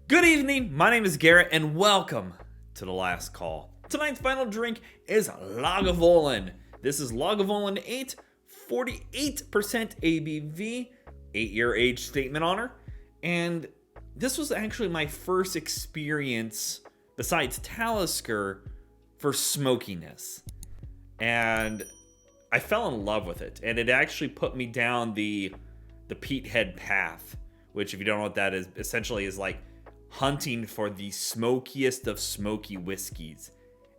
Good evening, my name is Garrett, and welcome to The Last Call. Tonight's final drink is Lagavulin. This is Lagavulin 8, 48% ABV, 8-year age statement on her, and this was actually my first experience, besides Talisker, for smokiness. And I fell in love with it, and it actually put me down the peat head path, which, if you don't know what that is, essentially is like hunting for the smokiest of smoky whiskeys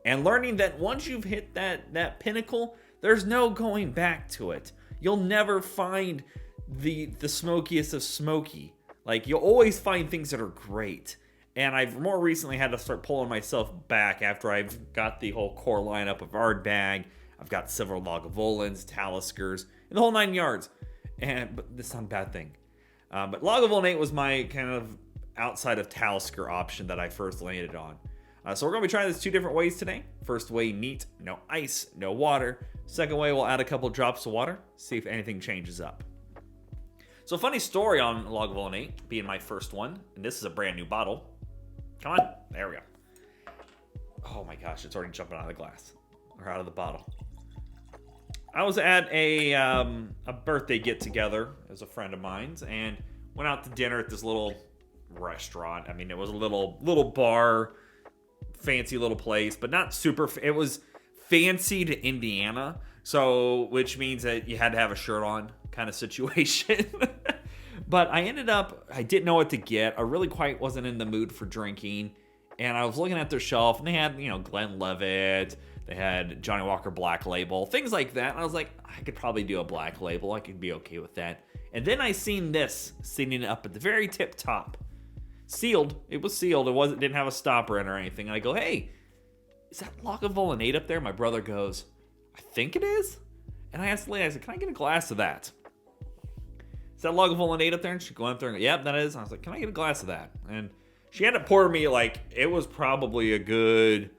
and learning that once you've hit that pinnacle, there's no going back to it. You'll never find the smokiest of smoky. Like, you'll always find things that are great. And I've more recently had to start pulling myself back after I've got the whole core lineup of Ardbeg. I've got several Lagavulins, Taliskers, and the whole 9 yards. But this is not a bad thing. But Lagavulin 8 was my kind of outside of Talisker option that I first landed on. So we're going to be trying this 2 different ways today. First way, neat, no ice, no water. Second way, we'll add a couple drops of water, see if anything changes up. So funny story on Lagavulin 8 being my first one, and this is a brand new bottle. Come on, there we go. Oh my gosh, it's already jumping out of the glass, or out of the bottle. I was at a birthday get-together as a friend of mine's, and went out to dinner at this little restaurant. I mean, it was a little bar, fancy little place, but not super. It was fancy to Indiana, so which means that you had to have a shirt on kind of situation. But I didn't know what to get. I really quite wasn't in the mood for drinking, and I was looking at their shelf, and they had, Glenlivet, they had Johnny Walker Black Label, things like that. And I was like, I could probably do a Black Label. I could be okay with that. And then I seen this sitting up at the very tip top. Sealed. It was sealed. It didn't have a stopper in or anything. And I go, hey, is that Lagavulin 8 up there? My brother goes, I think it is. And I asked the lady, I said, can I get a glass of that? Is that Lagavulin 8 up there? And she went up there and go, yep, that is. And I was like, can I get a glass of that? And she ended up pouring me, it was probably a good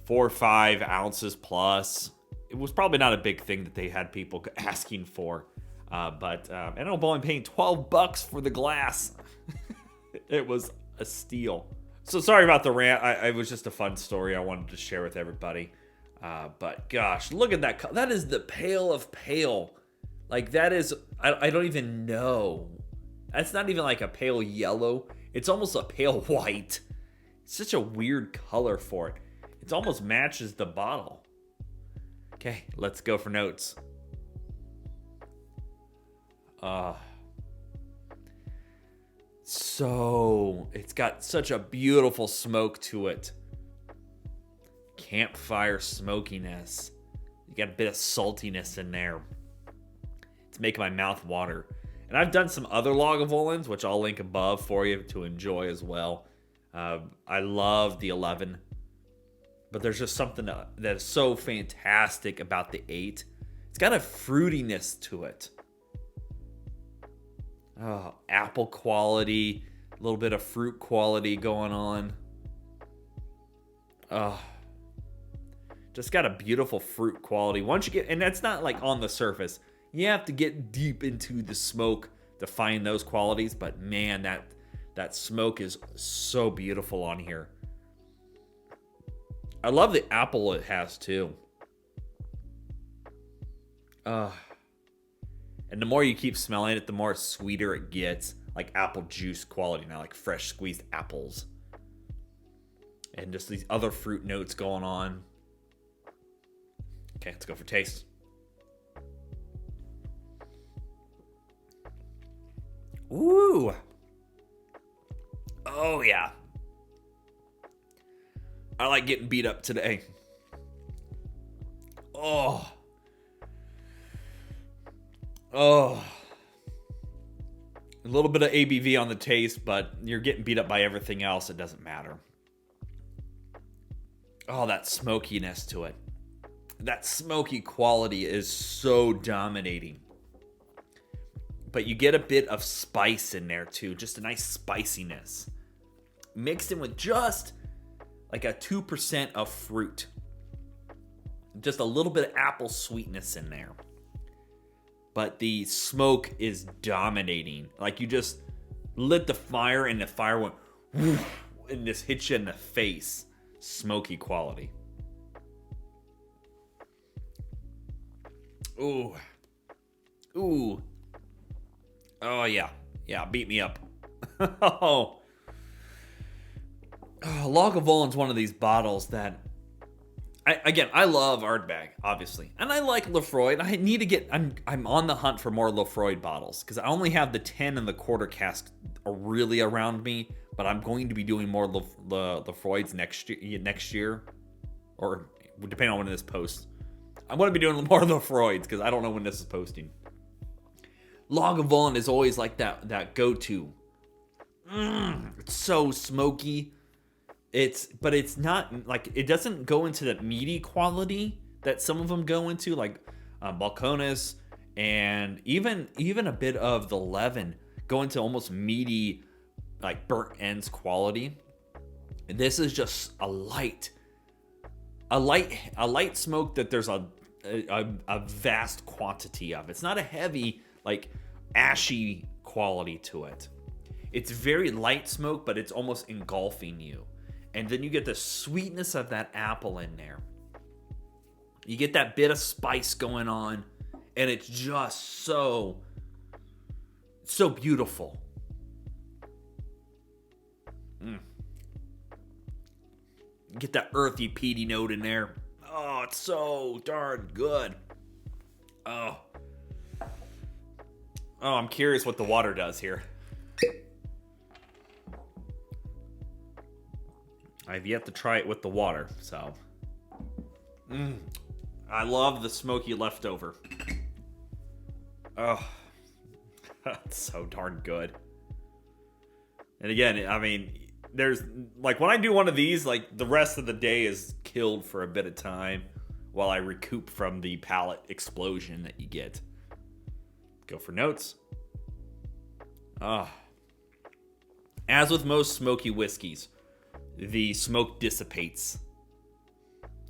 4 or 5 ounces plus. It was probably not a big thing that they had people asking for. But I ended up only paying $12 for the glass. It was a steal. So sorry about the rant. It was just a fun story I wanted to share with everybody. But gosh, look at that. That is the pale of pale. Like, that is, I don't even know. That's not even like a pale yellow. It's almost a pale white. It's such a weird color for it. It almost matches the bottle. Okay, let's go for notes. So it's got such a beautiful smoke to it. Campfire smokiness. You got a bit of saltiness in there. It's making my mouth water. And I've done some other Lagavulins, which I'll link above for you to enjoy as well. I love the 11. But there's just something that is so fantastic about the 8. It's got a fruitiness to it. Oh, apple quality, a little bit of fruit quality going on. Oh, just got a beautiful fruit quality. Once you get, and that's not like on the surface. You have to get deep into the smoke to find those qualities. But man, that smoke is so beautiful on here. I love the apple it has too. And the more you keep smelling it, the more sweeter it gets. Like apple juice quality now, like fresh squeezed apples. And just these other fruit notes going on. Okay, let's go for taste. Ooh. Oh, yeah. I like getting beat up today. Oh. A little bit of ABV on the taste, but you're getting beat up by everything else. It doesn't matter. Oh, that smokiness to it. That smoky quality is so dominating. But you get a bit of spice in there too. Just a nice spiciness. Mixed in with just like a 2% of fruit. Just a little bit of apple sweetness in there. But the smoke is dominating. Like you just lit the fire and the fire went and just hits you in the face. Smoky quality. Ooh. Ooh. Oh, yeah. Yeah, beat me up. Oh. Lagavulin's one of these bottles that... I love Ardbeg, obviously. And I like Lefroy. I need to get... I'm on the hunt for more Lefroy bottles. Because I only have the 10 and the quarter cask really around me. But I'm going to be doing more Lefroy's next year. Or depending on when this posts. I'm going to be doing more Lefroy's because I don't know when this is posting. Lagavulin is always like that go-to. It's so smoky. But it's not like, it doesn't go into that meaty quality that some of them go into, like Balcones and even a bit of the Levin go into almost meaty, like burnt ends quality. And this is just a light smoke that there's a vast quantity of. It's not a heavy, like ashy quality to it. It's very light smoke, but it's almost engulfing you. And then you get the sweetness of that apple in there. You get that bit of spice going on, and it's just so beautiful. You get that earthy, peaty note in there. Oh, it's so darn good. Oh, I'm curious what the water does here. I've yet to try it with the water, so. I love the smoky leftover. Oh, that's so darn good. And again, I mean, there's, like, when I do one of these, like, the rest of the day is killed for a bit of time while I recoup from the palate explosion that you get. Go for notes. As with most smoky whiskeys, the smoke dissipates.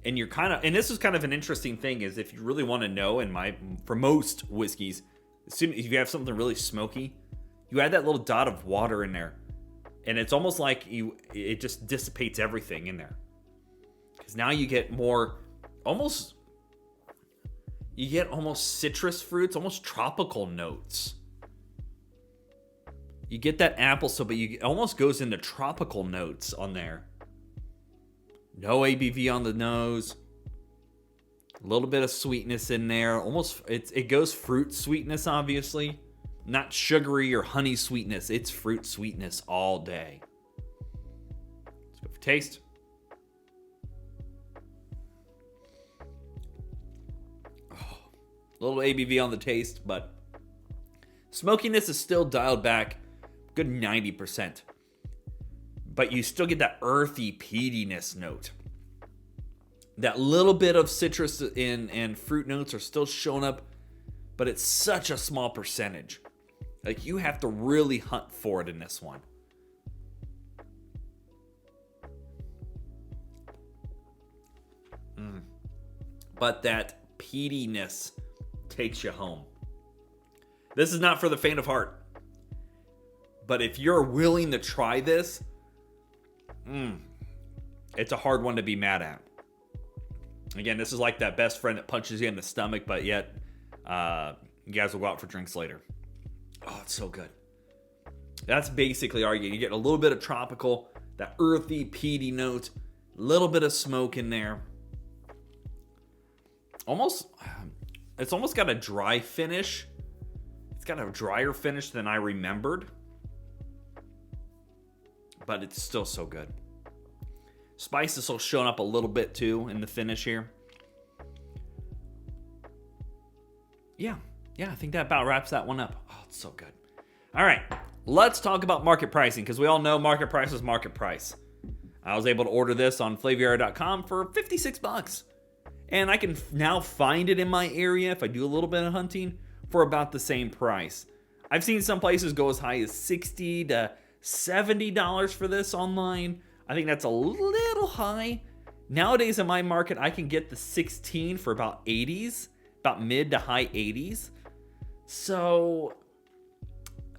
And you're and this is kind of an interesting thing, is if you really want to know, for most whiskeys, as soon as you have something really smoky, you add that little dot of water in there. And it's almost like it just dissipates everything in there. Because now you get almost citrus fruits, almost tropical notes. You get that apple, but it almost goes into tropical notes on there. No ABV on the nose. A little bit of sweetness in there. Almost, it goes fruit sweetness, obviously. Not sugary or honey sweetness. It's fruit sweetness all day. Let's go for taste. Oh, a little ABV on the taste, but smokiness is still dialed back. Good 90%. But you still get that earthy peatiness note. That little bit of citrus and fruit notes are still showing up, but it's such a small percentage. Like, you have to really hunt for it in this one. But that peatiness takes you home. This is not for the faint of heart. But if you're willing to try this, it's a hard one to be mad at. Again, this is like that best friend that punches you in the stomach, but yet you guys will go out for drinks later. Oh, it's so good. That's basically arguing. You get a little bit of tropical, that earthy, peaty note, a little bit of smoke in there. It's almost got a dry finish. It's got a drier finish than I remembered. But it's still so good. Spice is still showing up a little bit too in the finish here. Yeah, I think that about wraps that one up. Oh, it's so good. All right, let's talk about market pricing, because we all know market price is market price. I was able to order this on Flaviara.com for $56. And I can now find it in my area if I do a little bit of hunting for about the same price. I've seen some places go as high as $60 to $70 for this online. I think that's a little high. Nowadays in my market, I can get the 16 for about 80s, about mid to high 80s. So,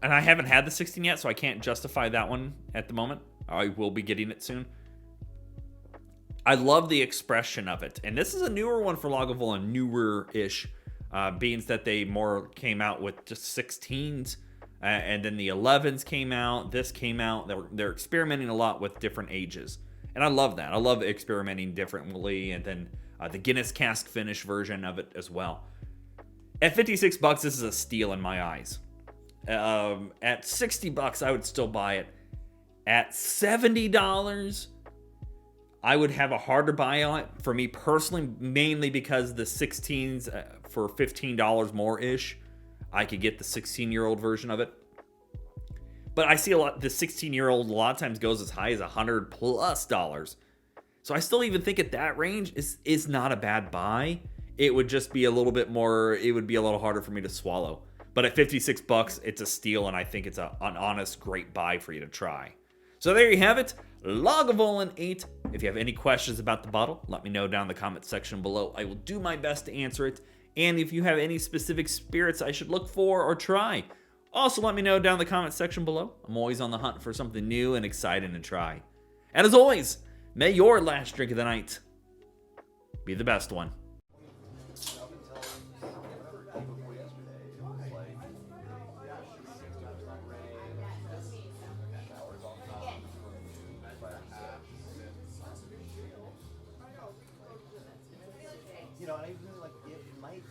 and I haven't had the 16 yet, so I can't justify that one at the moment. I will be getting it soon. I love the expression of it. And this is a newer one for Lagavulin, newer-ish, beans that they more came out with just 16s. And then the 11s came out. This came out. They're experimenting a lot with different ages. And I love that. I love experimenting differently. And then the Guinness cask finish version of it as well. At $56, this is a steal in my eyes. At $60, I would still buy it. At $70, I would have a harder buy on it for me personally, mainly because the 16s for $15 more-ish, I could get the 16-year-old version of it. But I see the 16-year-old a lot of times goes as high as $100+. So I still even think at that range is not a bad buy. It would just be a little bit more, it would be a little harder for me to swallow. But at $56, it's a steal, and I think it's an honest, great buy for you to try. So there you have it, Lagavulin 8. If you have any questions about the bottle, let me know down in the comment section below. I will do my best to answer it. And if you have any specific spirits I should look for or try, also let me know down in the comment section below. I'm always on the hunt for something new and exciting to try. And as always, may your last drink of the night be the best one. You know, and I really like it might